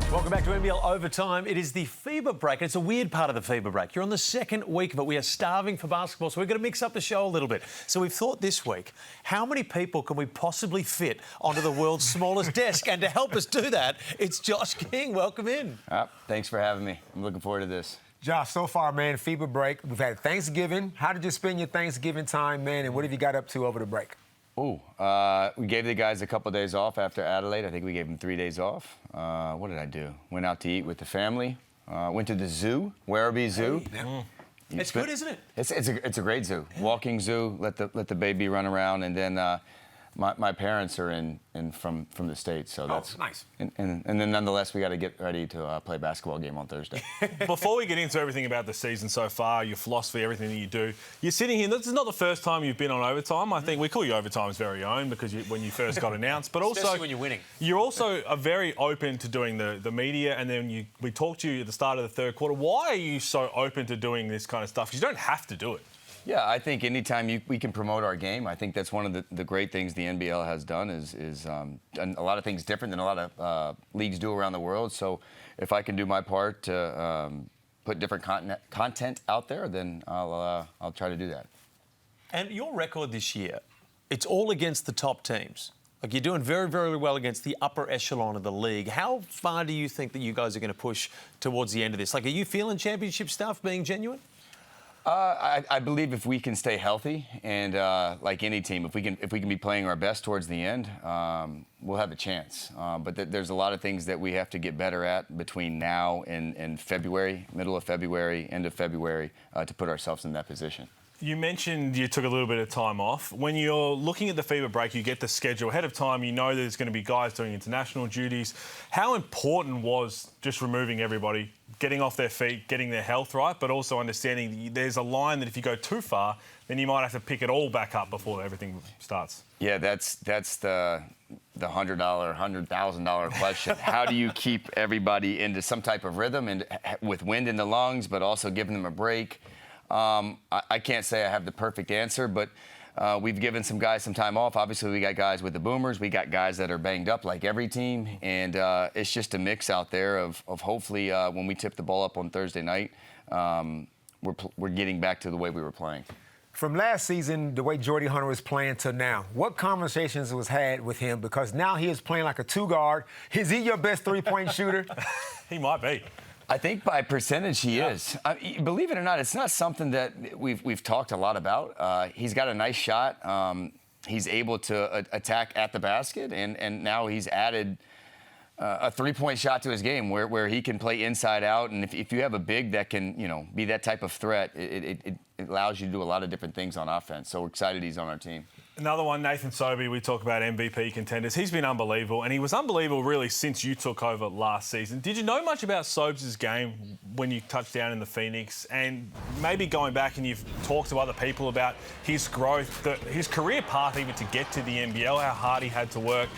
Welcome back to NBL Overtime. It is the FIBA break. It's a weird part of the FIBA break. You're on the second week of it. We are starving for basketball, so we're going to mix up the show a little bit. So we've thought this week, how many people can we possibly fit onto the world's smallest desk? And to help us do that, it's Josh King. Welcome in. Thanks for having me. I'm looking forward to this. Josh, so far, man, FIBA break. We've had Thanksgiving. How did you spend your Thanksgiving time, man, and what have you got up to over the break? We gave the guys a couple days off after Adelaide. I think we gave them 3 days off. What did I do? Went out to eat with the family. Went to the zoo, Werribee Zoo. Hey, it's good, isn't it? It's a great zoo. Walking zoo. Let the baby run around, and then my parents are in from the States, so that's nice. And then nonetheless, we got to get ready to play a basketball game on Thursday. Before we get into everything about the season so far, your philosophy, everything that you do, you're sitting here. This is not the first time you've been on Overtime. I think we call you Overtime's very own because when you first got announced, but also especially when you're winning. You're also very open to doing the media, and then we talked to you at the start of the third quarter. Why are you so open to doing this kind of stuff? Because you don't have to do it. Yeah, I think anytime we can promote our game, I think that's one of the great things the NBL has done is done a lot of things different than a lot of leagues do around the world. So if I can do my part to put different content out there, then I'll try to do that. And your record this year, it's all against the top teams. Like, you're doing very, very well against the upper echelon of the league. How far do you think that you guys are going to push towards the end of this? Like, are you feeling championship stuff being genuine? I believe if we can stay healthy and like any team, if we can be playing our best towards the end, we'll have a chance. But there's a lot of things that we have to get better at between now and February, middle of February, end of February, to put ourselves in that position. You mentioned you took a little bit of time off. When you're looking at the FIBA break, you get the schedule ahead of time. You know there's going to be guys doing international duties. How important was just removing everybody, getting off their feet, getting their health right, but also understanding there's a line that if you go too far, then you might have to pick it all back up before everything starts? Yeah, that's the $100,000, $100,000 question. How do you keep everybody into some type of rhythm and with wind in the lungs, but also giving them a break? I can't say I have the perfect answer, but we've given some guys some time off. Obviously, we got guys with the boomers. We got guys that are banged up like every team. And it's just a mix out there of hopefully when we tip the ball up on Thursday night, we're getting back to the way we were playing. From last season, the way Jordy Hunter was playing to now, what conversations was had with him? Because now he is playing like a two-guard. Is he your best three-point shooter? He might be. I think by percentage he is. Believe it or not, it's not something that we've talked a lot about. He's got a nice shot. He's able to attack at the basket, and now he's added a three-point shot to his game where he can play inside out. And if you have a big that can be that type of threat, it allows you to do a lot of different things on offense. So we're excited he's on our team. Another one, Nathan Sobey, we talk about MVP contenders. He's been unbelievable, and he was unbelievable really since you took over last season. Did you know much about Sobes' game when you touched down in the Phoenix? And maybe going back and you've talked to other people about his growth, his career path even to get to the NBL, how hard he had to work.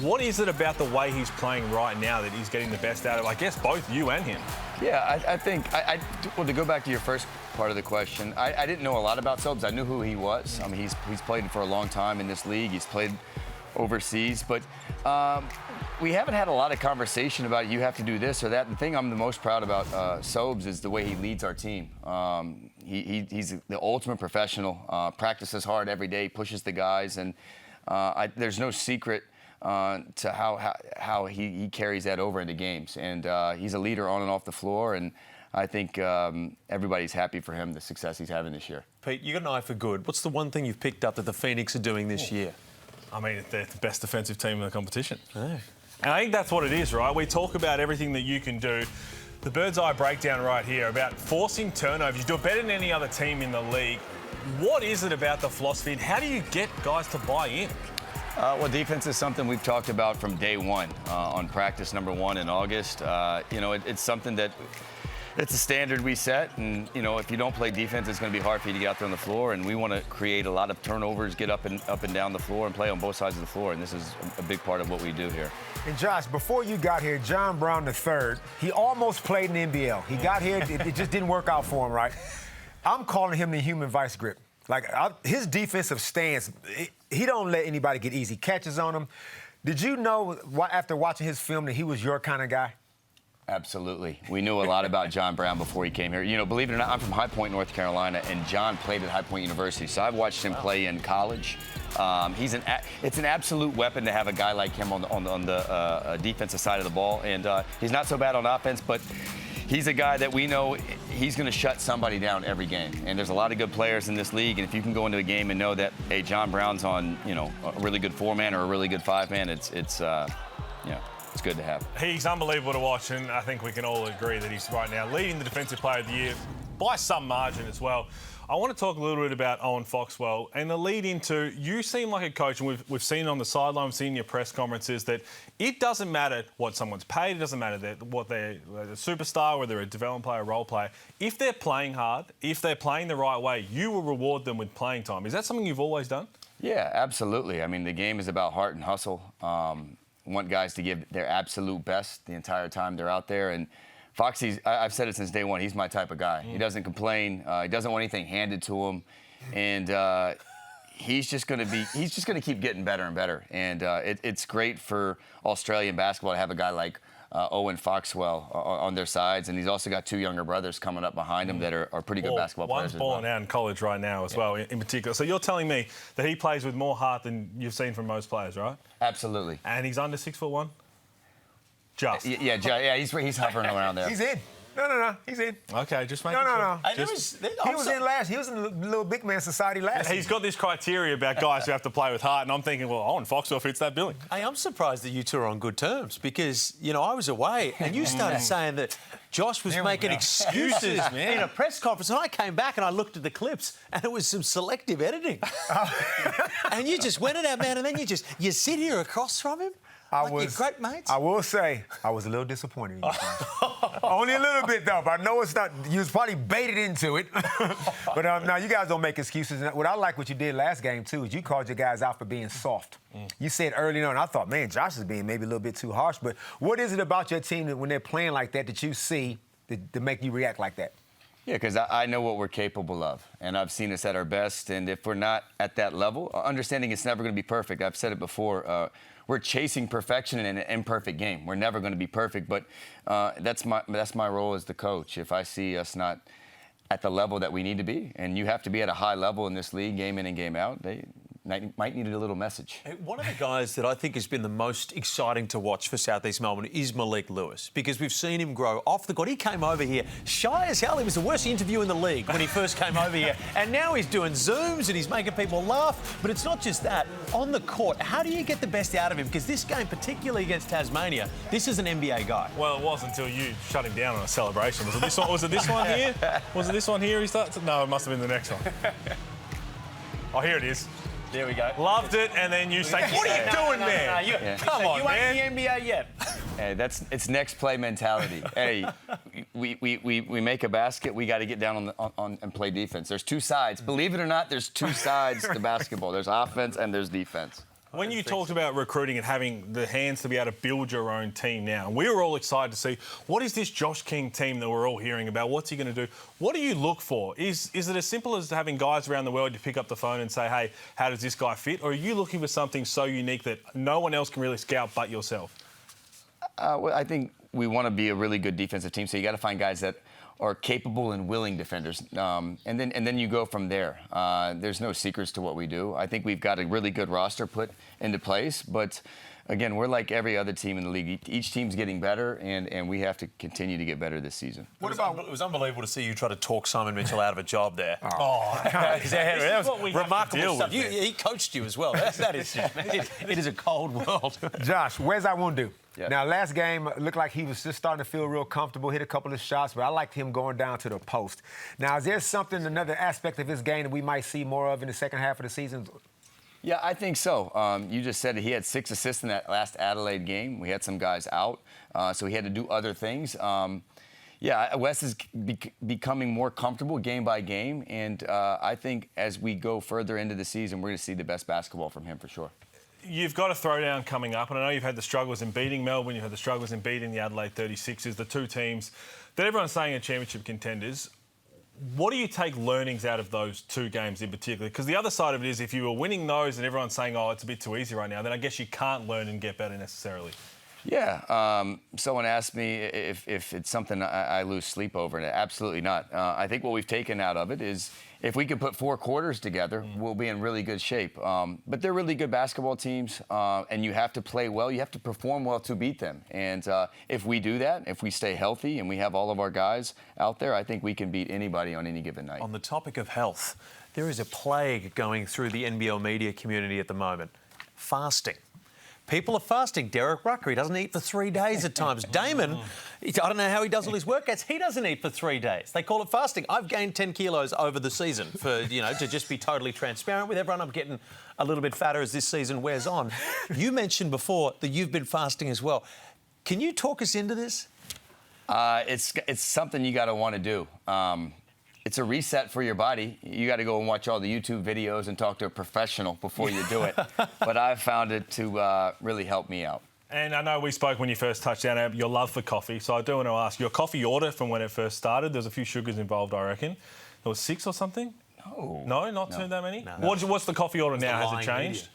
What is it about the way he's playing right now that he's getting the best out of, I guess, both you and him? Yeah, I think, well, to go back to your first part of the question, I didn't know a lot about Sobes. I knew who he was. I mean, he's played for a long time in this league. He's played overseas, but we haven't had a lot of conversation about you have to do this or that. The thing I'm the most proud about Sobes is the way he leads our team. He's the ultimate professional, practices hard every day, pushes the guys, and there's no secret to how he carries that over into games. And he's a leader on and off the floor, and I think everybody's happy for him, the success he's having this year. Pete, you got an eye for good. What's the one thing you've picked up that the Phoenix are doing this year? I mean, they're the best defensive team in the competition. Oh. And I think that's what it is, right? We talk about everything that you can do. The bird's eye breakdown right here about forcing turnovers. You do it better than any other team in the league. What is it about the philosophy, and how do you get guys to buy in? Well, defense is something we've talked about from day one on practice number 1 in August. It's something that it's a standard we set, and if you don't play defense, it's going to be hard for you to get out there on the floor. And we want to create a lot of turnovers, get up and down the floor, and play on both sides of the floor. And this is a big part of what we do here. And Josh, before you got here, John Brown III, he almost played in the NBL. He got here, it just didn't work out for him, right? I'm calling him the human vice grip. His defensive stance, he don't let anybody get easy catches on him. Did you know after watching his film that he was your kind of guy? Absolutely. We knew a lot about John Brown before he came here. You know, believe it or not, I'm from High Point, North Carolina, and John played at High Point University. So I've watched him play in college. It's an absolute weapon to have a guy like him on the defensive side of the ball. And he's not so bad on offense, but he's a guy that we know he's going to shut somebody down every game. And there's a lot of good players in this league. And if you can go into a game and know that, hey, John Brown's on, you know, a really good 4-man or a really good 5-man, it's good to have. He's unbelievable to watch, and I think we can all agree that he's right now leading the Defensive Player of the Year by some margin as well. I want to talk a little bit about Owen Foxwell and the lead into, you seem like a coach, and we've seen on the sideline, we've seen in your press conferences, that it doesn't matter what someone's paid, it doesn't matter what they're a superstar, whether they're a development player, a role player. If they're playing hard, if they're playing the right way, you will reward them with playing time. Is that something you've always done? Yeah, absolutely. I mean, the game is about heart and hustle. Want guys to give their absolute best the entire time they're out there. And Foxy's, I've said it since day one, he's my type of guy. He doesn't complain. He doesn't want anything handed to him. And he's just going to keep getting better and better. And it's great for Australian basketball to have a guy like Owen Foxwell on their sides, and he's also got 2 younger brothers coming up behind him that are pretty good basketball players. One's balling out in college right now as well, in particular. So you're telling me that he plays with more heart than you've seen from most players, right? Absolutely. And he's under 6'1"? Just. Yeah, he's hovering around there. He's in. No, he's in. Okay, just making sure. No. He was in last. He was in the Little Big Man Society last. He's got this criteria about guys who have to play with heart, and I'm thinking, well, Owen Foxwell fits that billing. Hey, I'm surprised that you two are on good terms because, you know, I was away and you started saying that Josh was making excuses in a press conference, and I came back and I looked at the clips and it was some selective editing. And you just went at that man, and then you sit here across from him. You're great mates. I will say, I was a little disappointed in you. Only a little bit, though, but I know it's not. You was probably baited into it. But no, you guys don't make excuses. What I like what you did last game, too, is you called your guys out for being soft. You said early on, I thought, man, Josh is being maybe a little bit too harsh. But what is it about your team that when they're playing like that you see to make you react like that? Yeah, because I know what we're capable of, and I've seen us at our best. And if we're not at that level, understanding it's never going to be perfect. I've said it before. We're chasing perfection in an imperfect game. We're never going to be perfect, but that's my role as the coach. If I see us not at the level that we need to be, and you have to be at a high level in this league, game in and game out, they might need a little message. One of the guys that I think has been the most exciting to watch for Southeast Melbourne is Malik Lewis, because we've seen him grow off the court. He came over here shy as hell. He was the worst interview in the league when he first came over here. And now he's doing Zooms and he's making people laugh. But it's not just that. On the court, how do you get the best out of him? Because this game, particularly against Tasmania, this is an NBA guy. Well, it was until you shut him down on a celebration. Was it this one? Was it this one here? Was it this one here he started? No, it must have been the next one. Oh, here it is. There we go. Loved it, and then you say, what are you doing there? Come on, man. You ain't in the NBA yet. Hey, it's next play mentality. Hey, we make a basket, we got to get down on and play defense. There's 2 sides. Believe it or not, there's 2 sides to basketball. There's offense and there's defense. When you talked about recruiting and having the hands to be able to build your own team now, and we were all excited to see, what is this Josh King team that we're all hearing about? What's he going to do? What do you look for? Is it as simple as having guys around the world you pick up the phone and say, hey, how does this guy fit? Or are you looking for something so unique that no one else can really scout but yourself? Well, I think we want to be a really good defensive team, so you got to find guys that are capable and willing defenders, and then you go from there. There's no secrets to what we do. I think we've got a really good roster put into place, but again, we're like every other team in the league. Each team's getting better, and we have to continue to get better this season. It was unbelievable to see you try to talk Simon Mitchell out of a job there. That was remarkable stuff. He coached you as well. It is a cold world. Josh, where's Iwundu? Yeah. Now, last game looked like he was just starting to feel real comfortable, hit a couple of shots, but I liked him going down to the post. Now, is there another aspect of his game that we might see more of in the second half of the season? Yeah, I think so. You just said it. He had 6 assists in that last Adelaide game. We had some guys out, so he had to do other things. Wes is becoming more comfortable game by game, and I think as we go further into the season, we're going to see the best basketball from him for sure. You've got a throwdown coming up, and I know you've had the struggles in beating Melbourne, you've had the struggles in beating the Adelaide 36ers, the 2 teams that everyone's saying are championship contenders. What do you take learnings out of those 2 games in particular? Because the other side of it is if you were winning those and everyone's saying, oh, it's a bit too easy right now, then I guess you can't learn and get better necessarily. Yeah. Someone asked me if it's something I lose sleep over, and absolutely not. I think what we've taken out of it is if we could put 4 quarters together, we'll be in really good shape. But they're really good basketball teams, and you have to play well. You have to perform well to beat them. And if we do that, if we stay healthy and we have all of our guys out there, I think we can beat anybody on any given night. On the topic of health, there is a plague going through the NBL media community at the moment. Fasting. People are fasting. Derek Rucker, he doesn't eat for 3 days at times. Damon, I don't know how he does all his workouts. He doesn't eat for 3 days. They call it fasting. I've gained 10 kilos over the season for, to just be totally transparent with everyone. I'm getting a little bit fatter as this season wears on. You mentioned before that you've been fasting as well. Can you talk us into this? It's something you got to want to do. It's a reset for your body. You got to go and watch all the YouTube videos and talk to a professional before you do it. But I've found it to really help me out. And I know we spoke when you first touched down your love for coffee. So I do want to ask, your coffee order from when it first started, there's a few sugars involved, I reckon. There was 6 or something? No, not too that many? No. What's the coffee order now? Has it changed?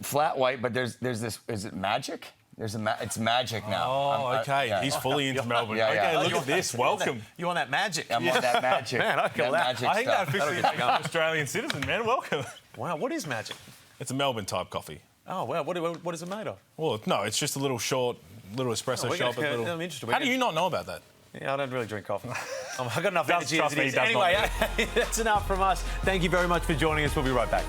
Flat white, but there's this, is it magic? It's magic now. Oh, okay. Yeah. He's fully into Melbourne. Yeah, yeah. Okay, look at this. Welcome. You want that magic? I'm on that magic. Man, I call that. magic I think that stuff. officially makes you an Australian citizen, man. Welcome. Wow, what is magic? It's a Melbourne-type coffee. Oh, wow. What is it made of? Well, no, it's just a little short, little espresso shot. I'm interested. How do you not know about that? Yeah, I don't really drink coffee. I've got enough Trust energy as me, it is. he does not. Anyway, that's enough from us. Thank you very much for joining us. We'll be right back.